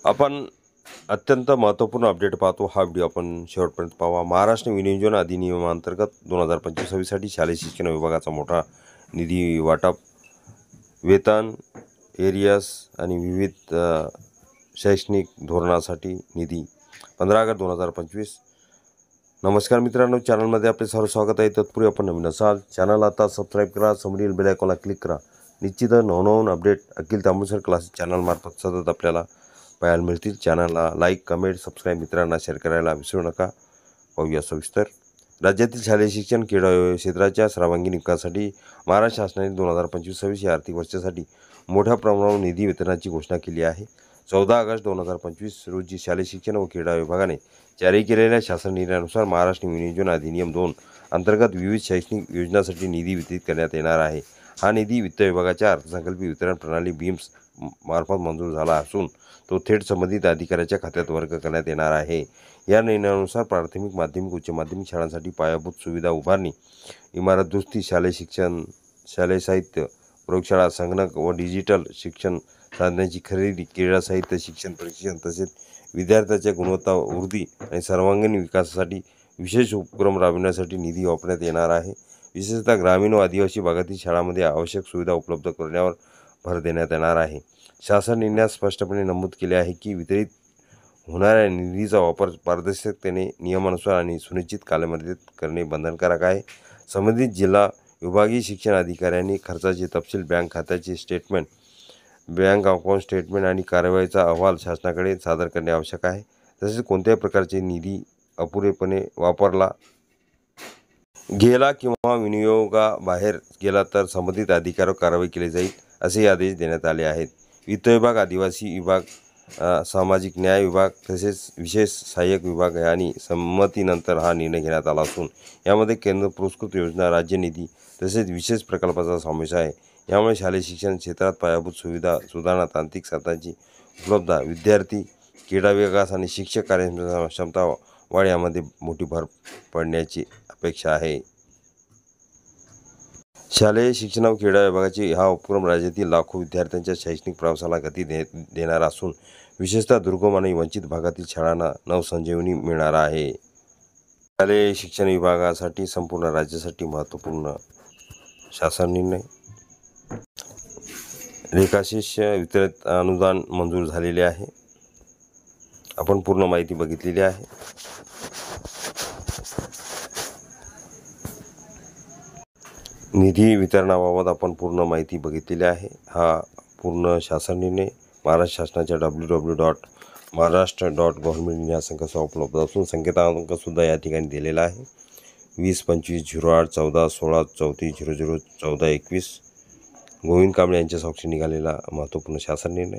आपण अत्यंत महत्त्वपूर्ण अपडेट पाहतो। हा व्हिडिओ आपण शेवटपर्यंत पाहावा। महाराष्ट्र विनियोजन अधिनियमांतर्गत 2025-26 साठी शालेय शिक्षण विभागाचा मोठा निधी वाटप, वेतन, एरियस आणि विविध शैक्षणिक धोरणासाठी निधी 15 ऑगस्ट 2025। नमस्कार मित्रांनो, चॅनलमध्ये आपले सर्व स्वागत आहे। तत्पूर्वी आपण नवीन असाल चॅनल आता सबस्क्राईब करा, समोरील बेल आयकॉनला क्लिक करा। निश्चितच नवनवीन अपडेट अखिल तांबुसर क्लासेस चॅनल मार्फत सतत आपल्याला पाहायला मिळतील। चॅनलला लाईक, कमेंट, सबस्क्राईब मित्रांना शेअर करायला विसरू नका। पाहूया सविस्तर। राज्यातील शालेय शिक्षण क्रीडा क्षेत्राच्या सर्वांगीण विकासासाठी महाराष्ट्र शासनाने 2025-26 या आर्थिक वर्षासाठी मोठ्या प्रमाणावर निधी वितरणाची घोषणा केली आहे। 14 ऑगस्ट 2025 रोजी शालेय शिक्षण व क्रीडा विभागाने जारी केलेल्या शासन निर्णयानुसार महाराष्ट्र विनियोजन अधिनियम 2 अंतर्गत विविध शैक्षणिक योजनांसाठी निधी वितरित करण्यात येणार आहे। हा निधी वित्त विभागाच्या अर्थसंकल्पीय वितरण प्रणाली बीम्स मार्फत मंजूर झाला असून तो थेट संबंधित अधिकाऱ्याच्या खात्यात वर्ग करण्यात येणार आहे। या निर्णयानुसार प्राथमिक, माध्यमिक, उच्च माध्यमिक शाळांसाठी पायाभूत सुविधा उभारणी, इमारत दुरुस्ती, शालेय शिक्षण, शालेय साहित्य, प्रयोगशाळा, संगणक व डिजिटल शिक्षण साधनांची खरेदी, क्रीडा साहित्य, शिक्षण प्रशिक्षण तसेच विद्यार्थ्यांच्या गुणवत्ता वृद्धी आणि सर्वांगीण विकासासाठी विशेष उपक्रम राबविण्यासाठी निधी वापरण्यात येणार आहे। विशेषतः ग्रामीण व आदिवासी भागातील शाळांमध्ये आवश्यक सुविधा उपलब्ध करण्यावर भर देण्यात येणार आहे। शासन निर्णयात स्पष्टपणे नमूद केले आहे की वितरित होणाऱ्या निधीचा वापर पारदर्शकतेने, नियमानुसार आणि सुनिश्चित कालावधीत करणे बंधनकारक आहे। संबंधित जिल्हा विभागीय शिक्षण अधिकाऱ्यांनी खर्चाचे तपशील, बँक खात्याचे स्टेटमेंट, बँक अकाउंट स्टेटमेंट आणि कार्यवाहीचा अहवाल शासनाकडे सादर करणे आवश्यक आहे। तसेच कोणत्याही प्रकारचे निधी अपुरेपणे वापरला गेला किंवा विनियोगाबाहेर गेला तर संबंधित अधिकाऱ्यावर कारवाई केली जाईल, असे आदेश देण्यात आले आहेत। वित्त विभाग, आदिवासी विभाग, सामाजिक न्याय विभाग तसेच विशेष सहाय्यक विभाग यांनी संमतीनंतर हा निर्णय घेण्यात आला असून यामध्ये केंद्र पुरस्कृत योजना, राज्य निधी तसेच विशेष प्रकल्पाचा समावेश आहे। यामुळे शालेय शिक्षण क्षेत्रात पायाभूत सुविधा सुधारणा, तांत्रिक साधनांची उपलब्धता, विद्यार्थी, क्रीडा विकास आणि शिक्षक कार्यक्षमता वाढ यामध्ये मोठी भर पडण्याची अपेक्षा आहे। शालेय शिक्षण व क्रीडा विभागाचे हा उपक्रम राज्यातील लाखो विद्यार्थ्यांच्या शैक्षणिक प्रवासाला गती देणार असून विशेषतः दुर्गम आणि वंचित भागातील शाळांना नवसंजीवनी मिळणार आहे। शालेय शिक्षण विभागासाठी संपूर्ण राज्यासाठी महत्त्वपूर्ण शासन निर्णय। रेखाशीर्ष वितरित अनुदान मंजूर झालेले आहे। आपण पूर्ण माहिती बघितलेली आहे। निधी वितरणाबाबत आपण पूर्ण माहिती बघितलेली आहे। हा पूर्ण शासन निर्णय महाराष्ट्र शासनाच्या www.maharashtra.government या संकेतस्थळावर उपलब्ध असून संकेतांकसुद्धा या ठिकाणी दिलेला आहे। 20-25-08-14-16-34-00-14-21 गोविंद कांबळे यांच्या साक्षी निघालेला महत्त्वपूर्ण शासन निर्णय।